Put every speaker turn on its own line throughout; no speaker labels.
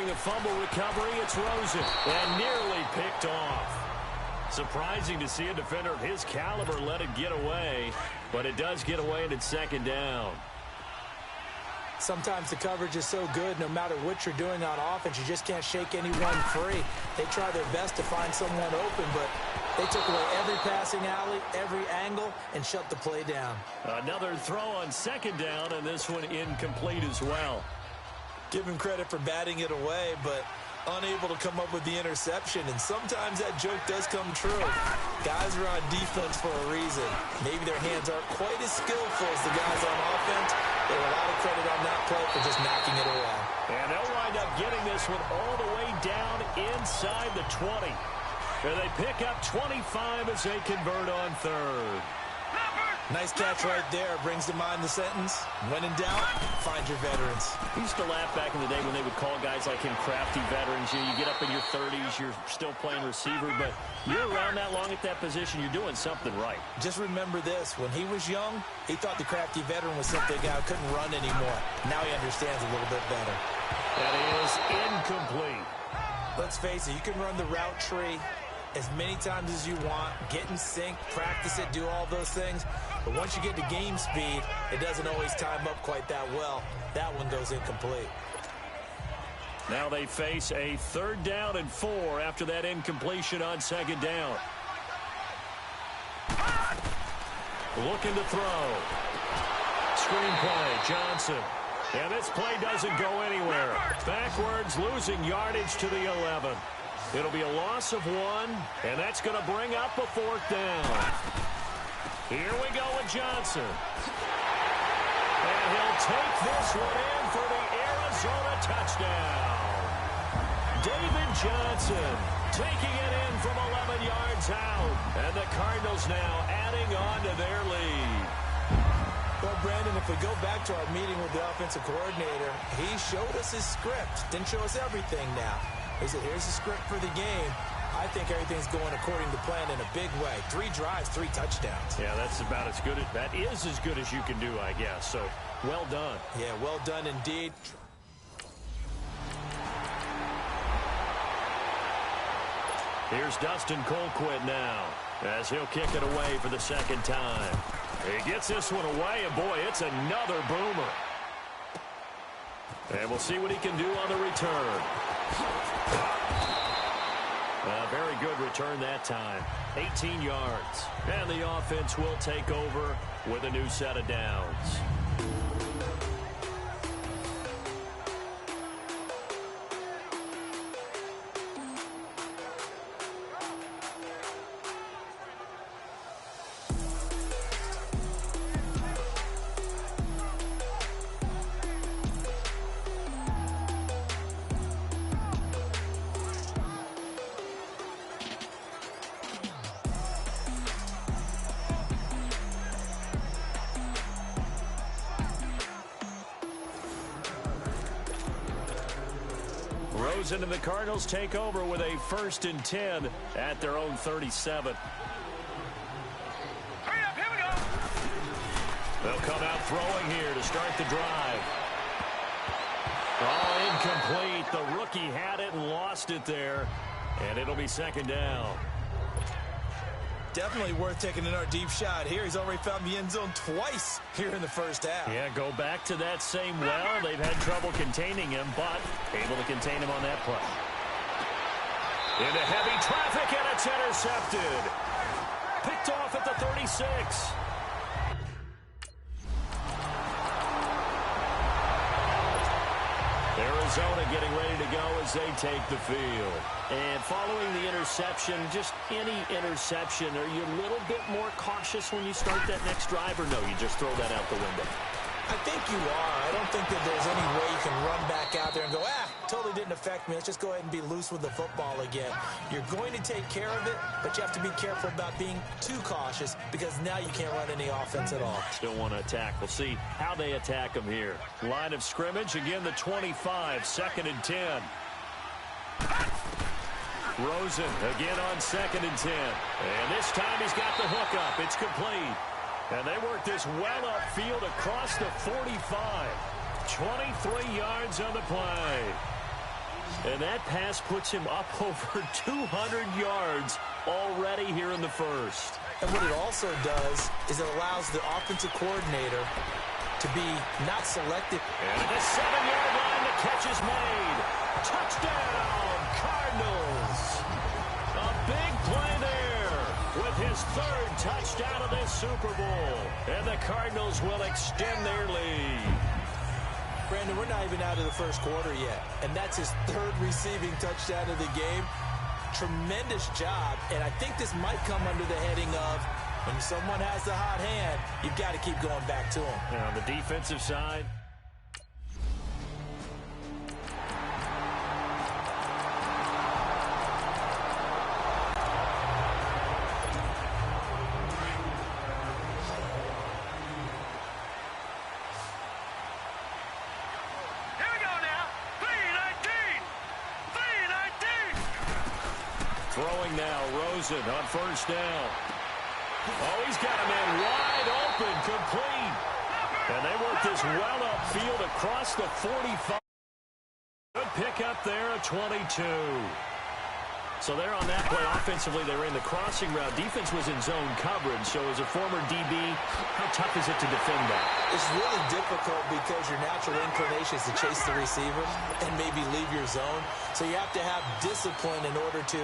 Making the fumble recovery, it's Rosen. And nearly picked off. Surprising to see a defender of his caliber let it get away, but it does get away and it's second down.
Sometimes the coverage is so good, no matter what you're doing on offense, you just can't shake anyone free. They try their best to find someone open, but they took away every passing alley, every angle, and shut the play down.
Another throw on second down, and this one incomplete as well.
Give him credit for batting it away, but unable to come up with the interception, and sometimes that joke does come true. Guys are on defense for a reason. Maybe their hands aren't quite as skillful as the guys on offense. They have a lot of credit on that play for just knocking it away.
And they'll wind up getting this one all the way down inside the 20. And they pick up 25 as they convert on third.
Nice catch right there. Brings to mind the sentence, when in doubt, find your veterans.
We used to laugh back in the day when they would call guys like him crafty veterans. You get up in your 30s, you're still playing receiver, but you're around that long at that position, you're doing something right.
Just remember this. When he was young, he thought the crafty veteran was simply a guy who couldn't run anymore. Now he understands a little bit better.
That is incomplete.
Let's face it, you can run the route tree as many times as you want, get in sync, practice it, do all those things. But once you get to game speed, it doesn't always time up quite that well. That one goes incomplete.
Now they face a 3rd down and 4 after that incompletion on second down. Looking to throw. Screenplay, Johnson. And this play doesn't go anywhere. Backwards, losing yardage to the 11. It'll be a loss of 1, and that's going to bring up a 4th down. Here we go with Johnson. And he'll take this one in for the Arizona touchdown. David Johnson taking it in from 11 yards out. And the Cardinals now adding on to their lead.
Well, Brandon, if we go back to our meeting with the offensive coordinator, he showed us his script. Didn't show us everything now. He said, here's the script for the game. I think everything's going according to plan in a big way. 3 drives, 3 touchdowns.
Yeah, that's about as good. That is as good as you can do, I guess. So, well done.
Yeah, well done indeed.
Here's Dustin Colquitt now, as he'll kick it away for the 2nd time. He gets this one away, and boy, it's another boomer. And we'll see what he can do on the return. A very good return that time. 18 yards. And the offense will take over with a new set of downs. And the Cardinals take over with a 1st and 10 at their own 37.
Hurry up, here we go.
They'll come out throwing here to start the drive. Oh, incomplete. The rookie had it and lost it there. And it'll be 2nd down.
Definitely worth taking another deep shot here. He's already found the end zone twice here in the 1st half.
Yeah, go back to that same well. They've had trouble containing him, but able to contain him on that play. Into heavy traffic, and it's intercepted. Picked off at the 36. Arizona getting ready to go as they take the field. And following the interception, just any interception, are you a little bit more cautious when you start that next drive, or no, you just throw that out the window?
I think you are. I don't think that there's any way you can run back out there and go, totally didn't affect me. Let's just go ahead and be loose with the football again. You're going to take care of it, but you have to be careful about being too cautious because now you can't run any offense at all.
Still want to attack. We'll see how they attack them here. Line of scrimmage, again the 25, 2nd and 10. Rosen again on 2nd and 10. And this time he's got the hook up. It's complete. And they work this well upfield across the 45. 23 yards on the play. And that pass puts him up over 200 yards already here in the first.
And what it also does is it allows the offensive coordinator to be not selective.
And at the 7-yard line, the catch is made. Touchdown, Cardinals. A big play there with his third touchdown of this Super Bowl. And the Cardinals will extend their lead.
Brandon, we're not even out of the first quarter yet, and that's his third receiving touchdown of the game. Tremendous job, and I think this might come under the heading of when someone has the hot hand, you've got to keep going back to him.
And on the defensive side, throwing now, Rosen on first down. Oh, he's got a man wide open, complete. And they work this well upfield across the 45. Good pick up there at 22. So they're on that play offensively. They were in the crossing route. Defense was in zone coverage. So as a former DB, how tough is it to defend that?
It's really difficult because your natural inclination is to chase the receiver and maybe leave your zone. So you have to have discipline in order to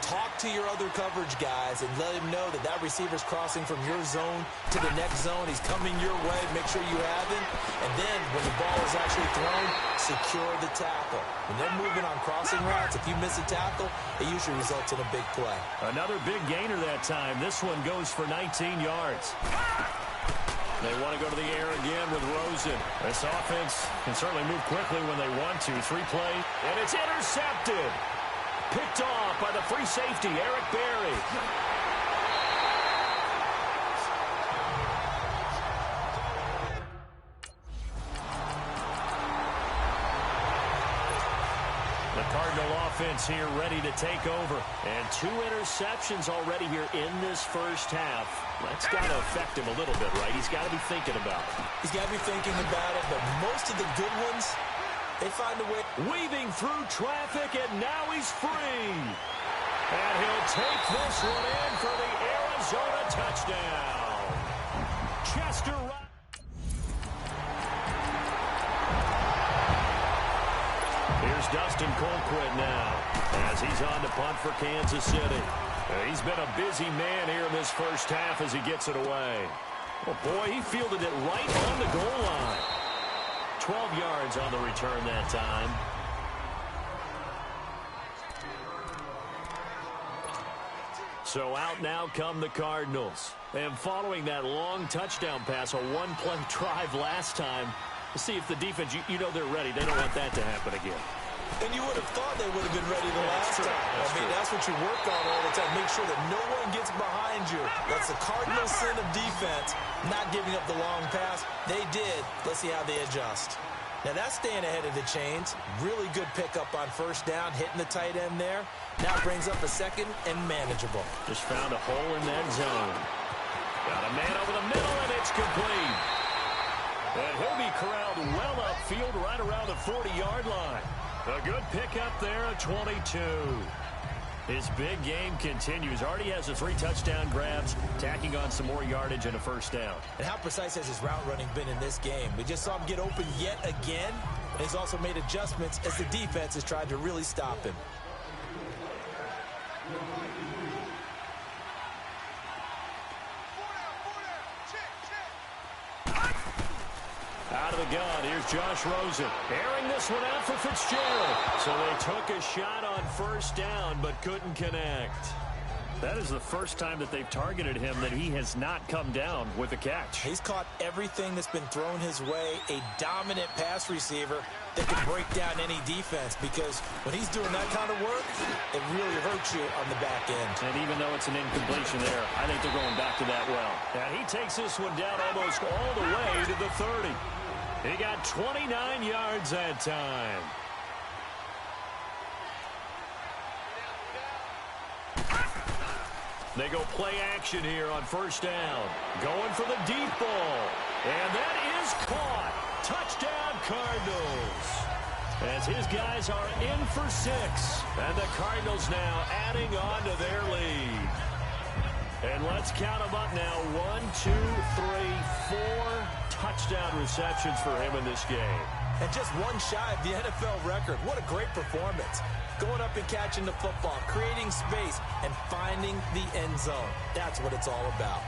talk to your other coverage guys and let him know that that receiver's crossing from your zone to the next zone. He's coming your way. Make sure you have him. And then when the ball is actually thrown, secure the tackle. When they're moving on crossing routes, if you miss a tackle, it usually results in a big play.
Another big gainer that time. This one goes for 19 yards. They want to go to the air again with Rosen. This offense can certainly move quickly when they want to. 3-play, and it's intercepted. Picked off by the free safety, Eric Berry. The Cardinal offense here ready to take over. And 2 interceptions already here in this first half. That's got to affect him a little bit, right? He's got to be thinking about it.
He's got to be thinking about it, but most of the good ones, they find a way.
Weaving through traffic, and now he's free. And he'll take this one in for the Arizona touchdown. Chester Wright. Here's Dustin Colquitt now as he's on to punt for Kansas City. He's been a busy man here in this first half as he gets it away. Oh, boy, he fielded it right on the goal line. 12 yards on the return that time. So out now come the Cardinals. And following that long touchdown pass, a one-play drive last time, to see if the defense, you know they're ready. They don't want that to happen again.
And you would have thought they would have been ready the last time. That's what you work on all the time. Make sure that no one gets behind you. That's the cardinal sin of defense, not giving up the long pass. They did. Let's see how they adjust. Now that's staying ahead of the chains. Really good pickup on first down, hitting the tight end there. Now brings up a second and manageable.
Just found a hole in that zone. Got a man over the middle, and it's complete. And he'll be corralled well upfield right around the 40-yard line. A good pickup there at 22. His big game continues. Already has the 3 touchdown grabs, tacking on some more yardage and a first down.
And how precise has his route running been in this game? We just saw him get open yet again. And he's also made adjustments as the defense has tried to really stop him.
Out of the gun, here's Josh Rosen. Airing this one out for Fitzgerald. So they took a shot on first down, but couldn't connect. That is the first time that they've targeted him that he has not come down with a catch.
He's caught everything that's been thrown his way. A dominant pass receiver that can break down any defense, because when he's doing that kind of work, it really hurts you on the back end.
And even though it's an incompletion there, I think they're going back to that well. And he takes this one down almost all the way to the 30. He got 29 yards that time. They go play action here on first down. Going for the deep ball. And that is caught. Touchdown, Cardinals. as his guys are in for 6. And the Cardinals now adding on to their lead. And let's count them up now. 1, 2, 3, 4 touchdown receptions for him in this game.
And just one shy of the NFL record. What a great performance. Going up and catching the football, creating space, and finding the end zone. That's what it's all about.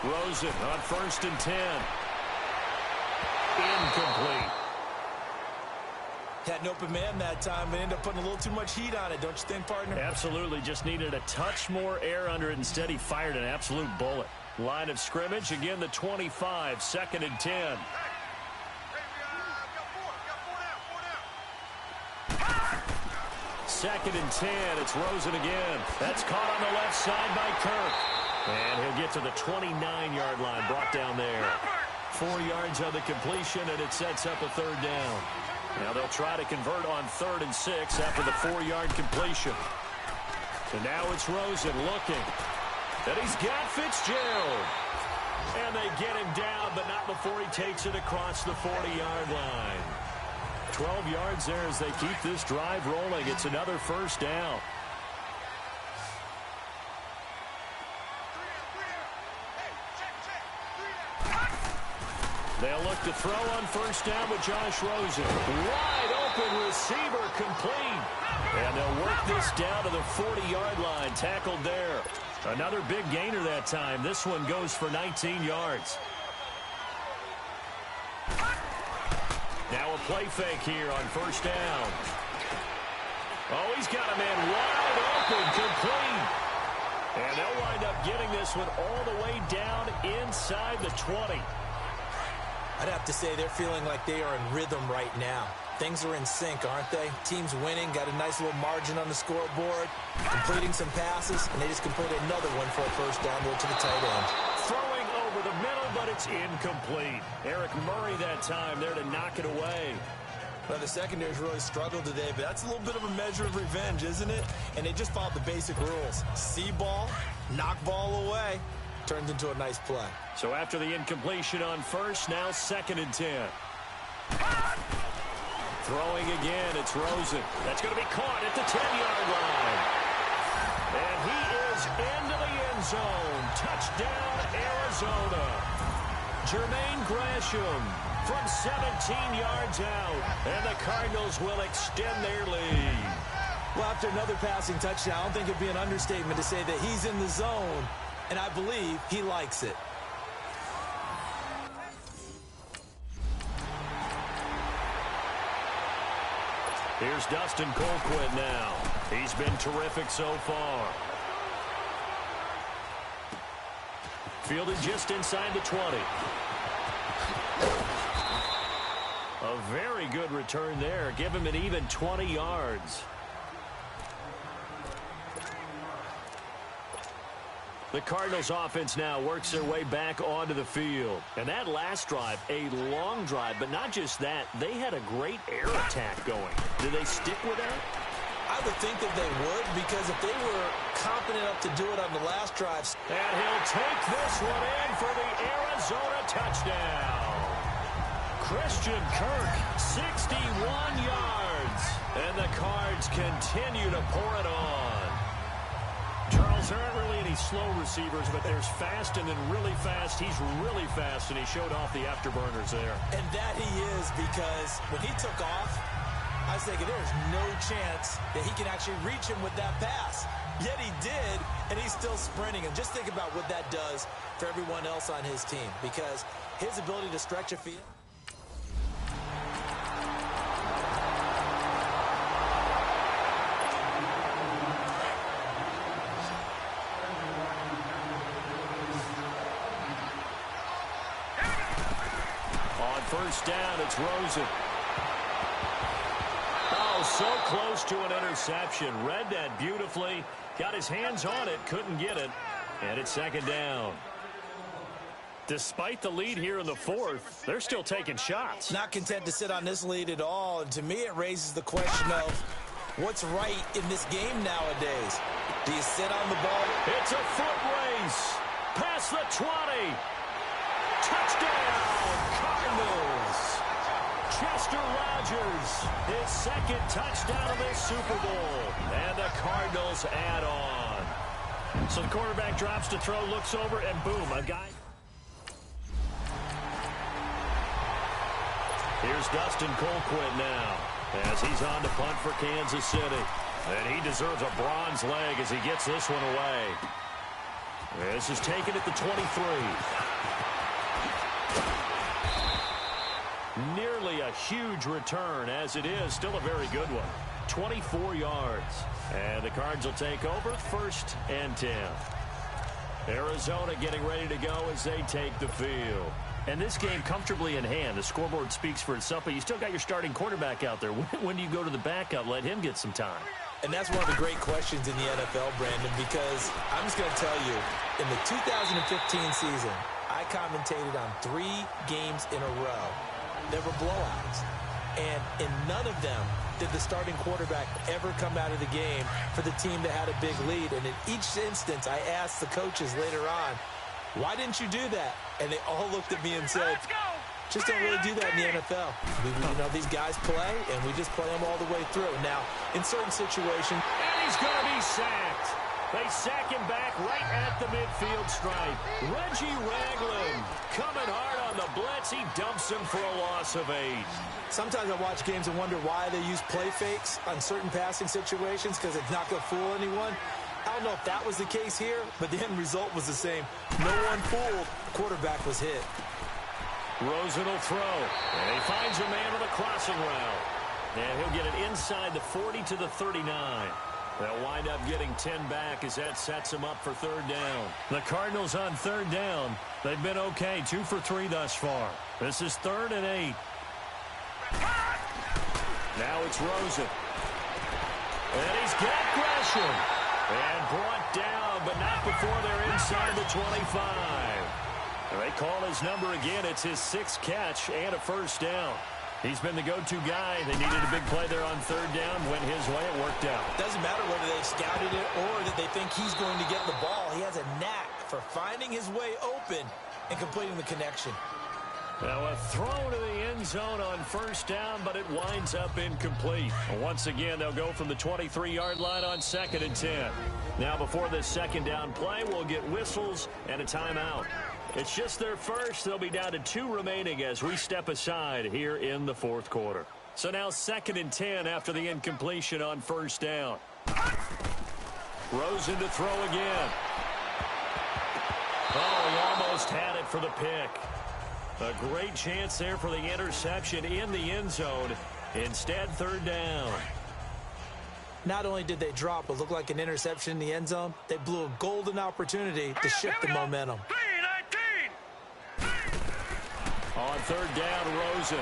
Rosen on 1st and 10. Incomplete.
Had an open man that time, but ended up putting a little too much heat on it, don't you think, partner?
Absolutely. Just needed a touch more air under it. Instead, he fired an absolute bullet. Line of scrimmage, again, the 25, 2nd and 10. Second and 10. It's Rosen again. That's caught on the left side by Kirk. And he'll get to the 29-yard line, brought down there. 4 yards on the completion, and it sets up a 3rd down. Now they'll try to convert on 3rd and 6 after the 4-yard completion. And now it's Rosen looking. And he's got Fitzgerald. And they get him down, but not before he takes it across the 40-yard line. 12 yards there as they keep this drive rolling. It's another 1st down. They'll look to throw on 1st down with Josh Rosen. Wide open receiver complete. And they'll work this down to the 40-yard line. Tackled there. Another big gainer that time. This one goes for 19 yards. Now a play fake here on 1st down. Oh, he's got a man wide open, complete. And they'll wind up getting this one all the way down inside the 20.
I'd have to say they're feeling like they are in rhythm right now. Things are in sync, aren't they? Team's winning, got a nice little margin on the scoreboard, completing some passes, and they just completed another one for a 1st down to the tight end.
Throwing over the middle, but it's incomplete. Eric Murray that time there to knock it away.
Well, the secondary's really struggled today, but that's a little bit of a measure of revenge, isn't it? And they just followed the basic rules. See ball, knock ball away. Turns into a nice play.
So after the incompletion on 1st, now 2nd and 10. Throwing again, it's Rosen. That's going to be caught at the 10-yard line. And he is into the end zone. Touchdown, Arizona. Jermaine Gresham from 17 yards out. And the Cardinals will extend their lead.
Well, after another passing touchdown, I don't think it'd be an understatement to say that he's in the zone. And I believe he likes it.
Here's Dustin Colquitt now. He's been terrific so far. Fielded just inside the 20. A very good return there. Give him an even 20 yards. The Cardinals offense now works their way back onto the field. And that last drive, a long drive, but not just that, they had a great air attack going. Do they stick with that?
I would think that they would, because if they were confident enough to do it on the last drive.
And he'll take this one in for the Arizona touchdown. Christian Kirk, 61 yards. And the Cards continue to pour it on. Charles, there aren't really any slow receivers, but there's fast and then really fast. He's really fast, and he showed off the afterburners there.
And that he is, because when he took off, I was thinking there's no chance that he can actually reach him with that pass. Yet he did, and he's still sprinting. And just think about what that does for everyone else on his team, because his ability to stretch a field. On 1st down, it's Rosen. Oh,
so close to an interception. Read that beautifully. Got his hands on it. Couldn't get it. And it's second down. Despite the lead here in the fourth, they're still taking shots.
Not content to sit on this lead at all. And to me, it raises the question of what's right in this game nowadays. Do you sit on the ball?
It's a foot race. Past the 20. Touchdown, Cardinals. Chester Rogers, his second touchdown of this Super Bowl. And the Cardinals add on. So the quarterback drops to throw, looks over, and boom, a guy. Here's Dustin Colquitt now as he's on to punt for Kansas City. And he deserves a bronze leg as he gets this one away. This is taken at the 23. Nearly a huge return, as it is still a very good one. 24 yards. And the Cards will take over first and 10. Arizona getting ready to go as they take the field. And this game comfortably in hand. The scoreboard speaks for itself, but you still got your starting quarterback out there. When do you go to the backup, let him get some time?
And that's one of the great questions in the NFL, Brandon, because I'm just going to tell you, in the 2015 season, I commentated on 3 games in a row. There were blowouts. And in none of them did the starting quarterback ever come out of the game for the team that had a big lead. And in each instance, I asked the coaches later on, why didn't you do that? And they all looked at me and said, just don't really do that in the NFL. These guys play, and we just play them all the way through. Now, in certain situations...
And he's going to be sacked. They sack him back right at the midfield stripe. Reggie Ragland coming hard on the blitz. He dumps him for a loss of 8.
Sometimes I watch games and wonder why they use play fakes on certain passing situations because it's not going to fool anyone. I don't know if that was the case here, but the end result was the same. No one fooled. The quarterback was hit.
Rosen will throw, and he finds a man on a crossing route. And he'll get it inside the 40 to the 39. They'll wind up getting 10 back as that sets them up for third down. The Cardinals on third down. They've been okay, 2 for 3 thus far. This is 3rd and 8. Now it's Rosen. And he's got Gresham. And brought down, but not before they're inside the 25. And they call his number again. It's his 6th catch and a first down. He's been the go-to guy. They needed a big play there on third down. Went his way. It worked out.
Doesn't matter whether they scouted it or that they think he's going to get the ball. He has a knack for finding his way open and completing the connection.
Now a throw to the end zone on first down, but it winds up incomplete. Once again, they'll go from the 23-yard line on 2nd and 10. Now before this second down play, we'll get whistles and a timeout. It's just their first. They'll be down to 2 remaining as we step aside here in the 4th quarter. So now 2nd and 10 after the incompletion on first down. Rosen to throw again. Oh, he almost had it for the pick. A great chance there for the interception in the end zone. Instead, third down.
Not only did they drop what looked like an interception in the end zone, they blew a golden opportunity to shift the momentum.
On third down, Rosen.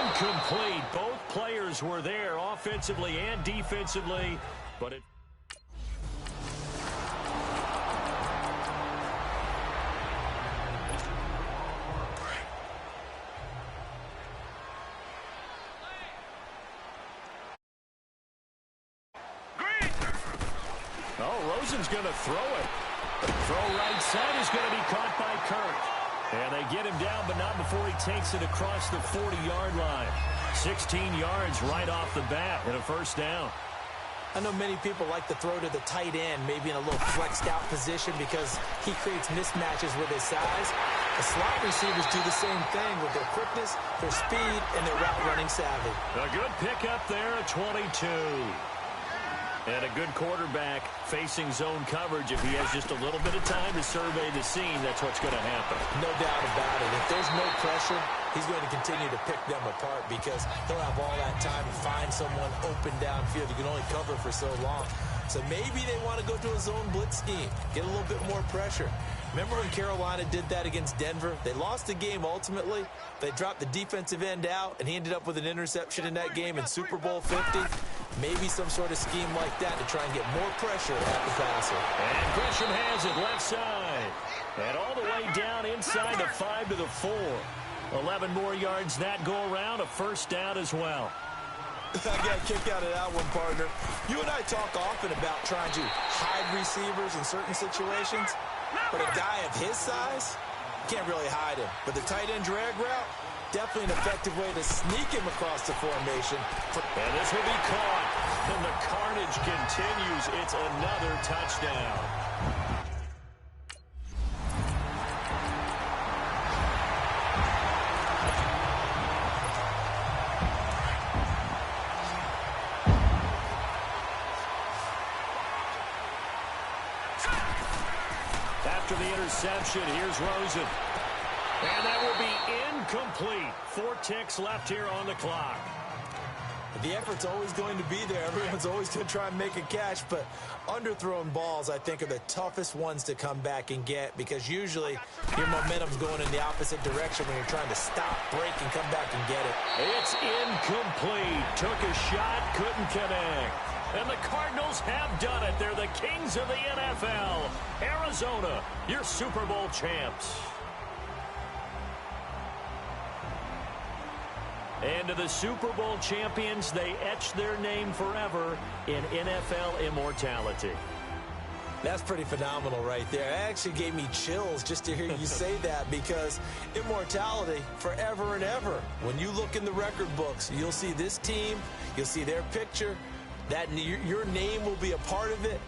Incomplete. Both players were there offensively and defensively, but it... Oh, Rosen's going to throw it. Throw right side is going to be caught by Kirk. And they get him down, but not before he takes it across the 40-yard line. 16 yards right off the bat and a first down.
I know many people like to throw to the tight end, maybe in a little flexed out position because he creates mismatches with his size. The slot receivers do the same thing with their quickness, their speed, and their route running savvy.
A good pickup there at 22. And a good quarterback facing zone coverage. If he has just a little bit of time to survey the scene, that's what's going to happen.
No doubt about it. If there's no pressure, he's going to continue to pick them apart because he'll have all that time to find someone open downfield. You can only cover for so long. So maybe they want to go to a zone blitz scheme, get a little bit more pressure. Remember when Carolina did that against Denver? They lost the game ultimately. They dropped the defensive end out, and he ended up with an interception in that game in Super Bowl 50. Maybe some sort of scheme like that to try and get more pressure at the passer.
And Gresham has it left side. And all the way down inside the 5 to the 4. 11 more yards that go around, a first down as well.
I got a kick out of that one, partner. You and I talk often about trying to hide receivers in certain situations, but a guy of his size, can't really hide him. But the tight end drag route, definitely an effective way to sneak him across the formation.
And this will be caught, and the carnage continues. It's another touchdown. After the interception, here's Rosen. And that will be incomplete. 4 ticks left here on the clock.
The effort's always going to be there. Everyone's always going to try and make a catch, but underthrown balls, I think, are the toughest ones to come back and get because usually your momentum's going in the opposite direction when you're trying to stop, break, and come back and get it.
It's incomplete. Took a shot, couldn't connect. And the Cardinals have done it. They're the kings of the NFL. Arizona, your Super Bowl champs. And to the Super Bowl champions, they etch their name forever in NFL immortality.
That's pretty phenomenal right there. It actually gave me chills just to hear you say that because immortality forever and ever. When you look in the record books, you'll see this team, you'll see their picture, that your name will be a part of it.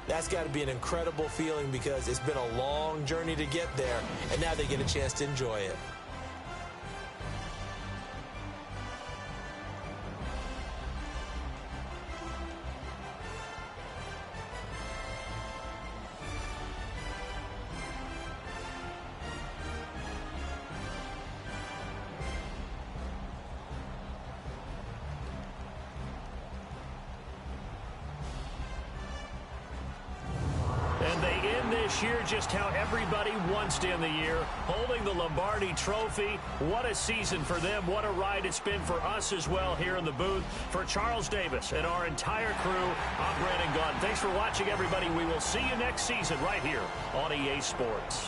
That's got to be an incredible feeling because it's been a long journey to get there, and now they get a chance to enjoy it.
Year just how everybody wants to end the year, holding the Lombardi Trophy. What a season for them. What a ride it's been for us as well here in the booth. For Charles Davis and our entire crew, I'm Brandon Gaudin. Thanks for watching, everybody. We will see you next season right here on EA Sports.